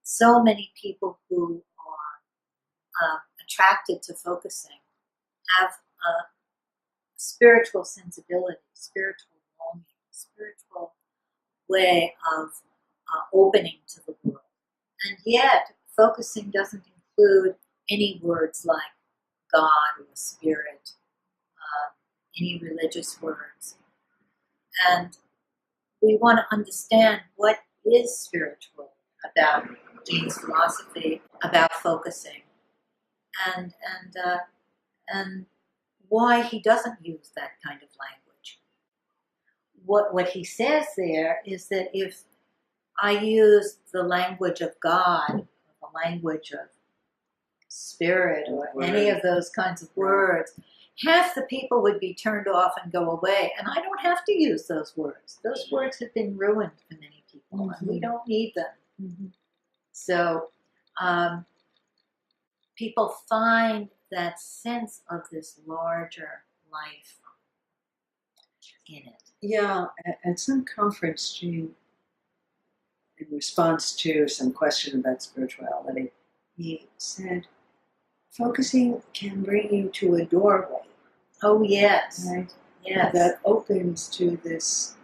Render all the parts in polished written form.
so many people who are attracted to focusing have a spiritual sensibility, spiritual longing, spiritual way of opening to the world. And yet, focusing doesn't include any words like God or spirit, any religious words. And we want to understand what is spiritual about Gene's philosophy about focusing, and why he doesn't use that kind of language. What he says there is that if I use the language of God, the language of spirit, or any of those kinds of words, half the people would be turned off and go away. And I don't have to use those words. Those words have been ruined for many people, and we don't need them. So people find that sense of this larger life in it. Yeah, at some conference, Gene, in response to some question about spirituality, he said, focusing can bring you to a doorway. Oh, yes. Right? Yes. That opens to this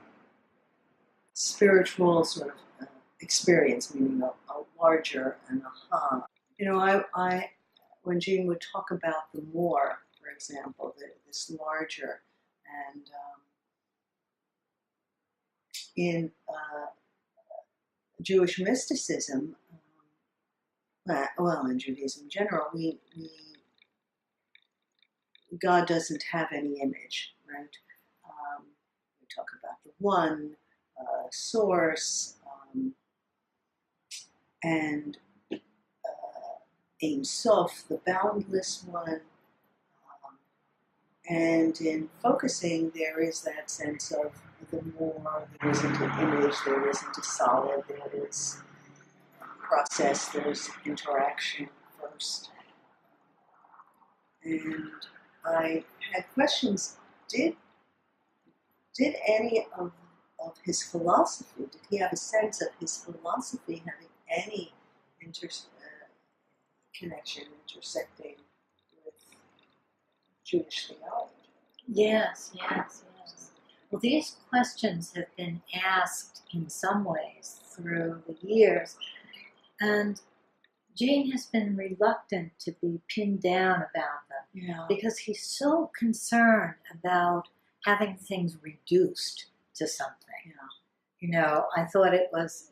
spiritual sort of experience, meaning a larger and aha. You know, I when Gene would talk about the more, for example, this larger, and in Jewish mysticism, well, in Judaism in general, God doesn't have any image, right? We talk about the one source, and Ein Sof, the boundless one. And in focusing, there is that sense of the more. There isn't an image, there isn't a solid, there is a process, there's interaction first. And I had questions. Did any of his philosophy, did he have a sense of his philosophy having any connection, intersecting with Jewish theology? Yes. Well, these questions have been asked in some ways through the years, and Gene has been reluctant to be pinned down about them, because he's so concerned about having things reduced to something. You know, I thought it was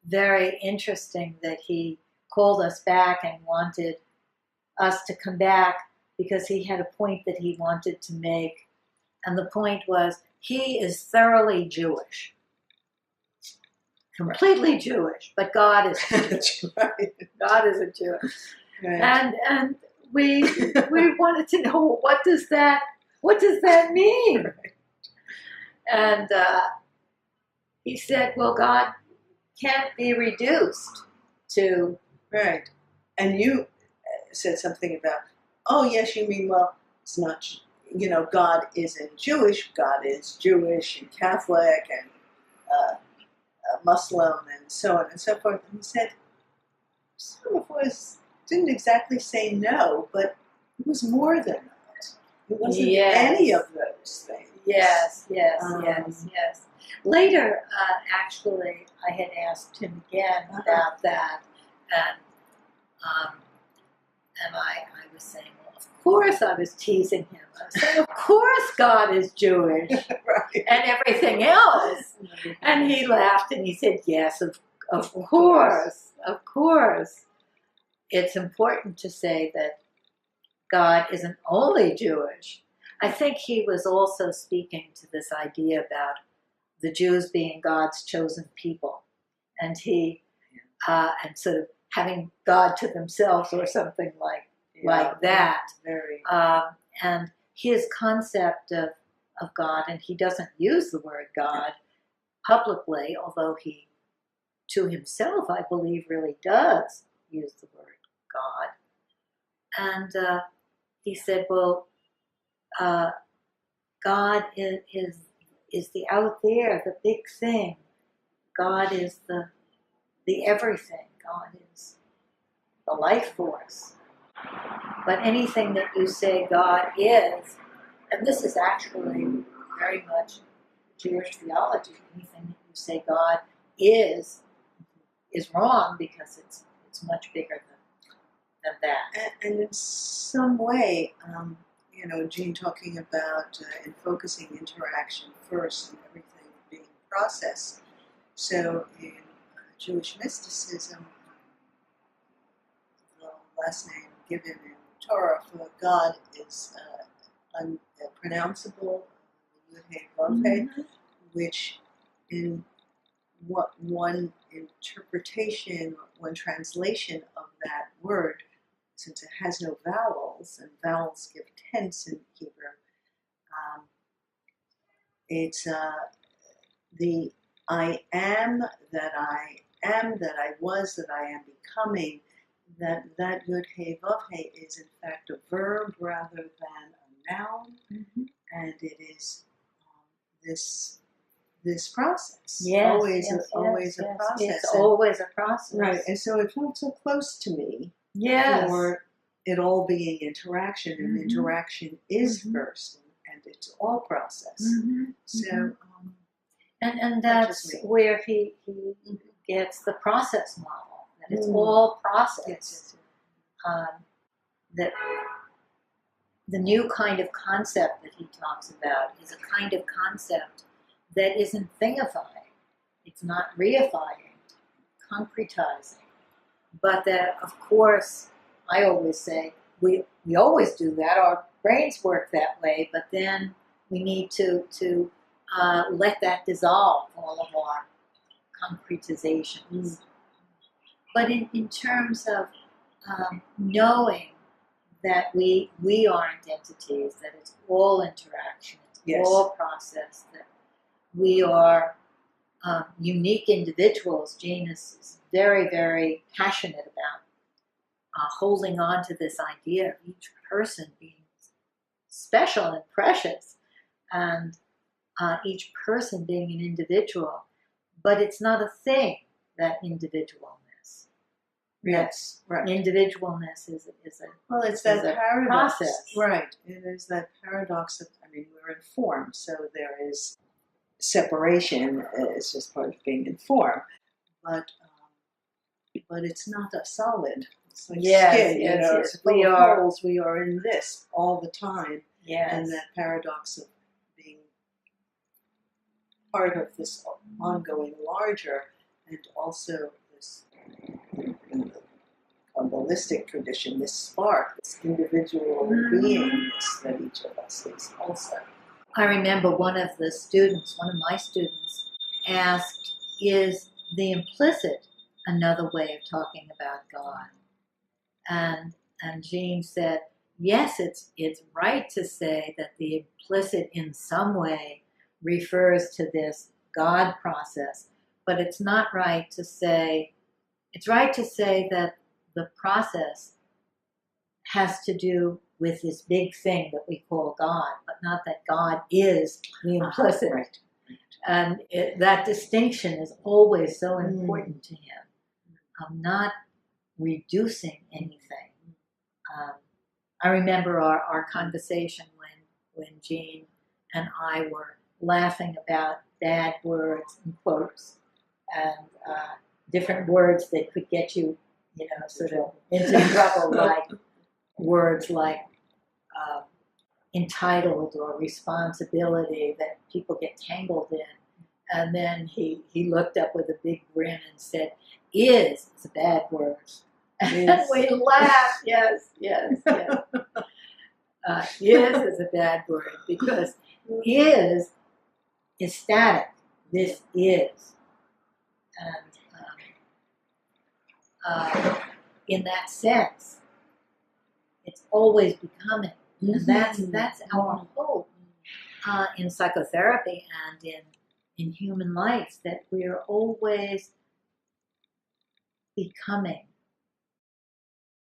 very interesting that he called us back and wanted us to come back because he had a point that he wanted to make. And the point was, he is thoroughly Jewish. Completely Jewish, but God is Jewish. Right. God isn't Jewish. Right. And we wanted to know, what does that mean? Right. And he said, well, God can't be reduced to... Right. And you said something about, oh, yes, you mean, well, it's not, God isn't Jewish. God is Jewish and Catholic and Muslim and so on and so forth. And he said, sort of didn't exactly say no, but it was more than that. It wasn't any of those things. Yes. Later, actually, I had asked him again about that, and I was saying, well, of course I was teasing him. I was saying, of course God is Jewish, Right. and everything else. And he laughed and he said, yes, of course. It's important to say that God isn't only Jewish. I think he was also speaking to this idea about the Jews being God's chosen people, and and sort of having God to themselves or something like that. Very. And his concept of God, and he doesn't use the word God publicly, although he, to himself, I believe, really does use the word God. And he said, well, God is the out there, the big thing. God is the the everything. God is the life force. But anything that you say God is, and this is actually very much Jewish theology, anything that you say God is wrong because it's much bigger than that. And in some way, Gene talking about in focusing interaction first and everything being process. So in Jewish mysticism, the last name given in Torah for God is unpronounceable, Yud-Hey-Vav-Hey, which in what one interpretation, one translation of that word, since it has no vowels, and vowels give tense in Hebrew, it's the I am, that I was, that I am becoming, that Yud Hey Vav Hey is in fact a verb rather than a noun, and it is this process. Yes, always a process. It's always a process. Right, and so it felt so close to me. Yes. For it all being interaction, and interaction is first, and it's all process. So, and that's where he gets the process model, that it's all process. That the new kind of concept that he talks about is a kind of concept that isn't thingifying, it's not reifying, concretizing, but that, of course, I always say, we always do that, our brains work that way, but then we need to let that dissolve, all of our concretizations. But in terms of knowing that we aren't entities, that it's all interaction, it's all process, that we are unique individuals. Gene is very, very passionate about holding on to this idea of each person being special and precious, and each person being an individual. But it's not a thing, that individualness. yes, right. Individualness is it's that paradox, process. Right? It is that paradox of, we're in form, so there is separation. It's just part of being in form, but it's not a solid. It's like skin, It's full of holes. We are in this all the time, and that paradox of being part of this ongoing larger, and also this, in the Kabbalistic tradition, this spark, this individual beingness that each of us is also. I remember one of my students, asked, is the implicit another way of talking about God? And Gene said, yes, it's right to say that the implicit in some way refers to this God process, but it's not right to say, it's right to say that the process has to do with this big thing that we call God, but not that God is the implicit. Right. And that distinction is always so important to him. Not reducing anything. I remember our conversation when Gene and I were laughing about bad words and quotes, and different words that could get you, sort of into trouble, like words like entitled or responsibility that people get tangled in. And then he looked up with a big grin and said, is a bad word. And we laughed, yes. Is a bad word, because is static. This is. And in that sense, it's always becoming. And that's our hope in psychotherapy and in human life, that we are always becoming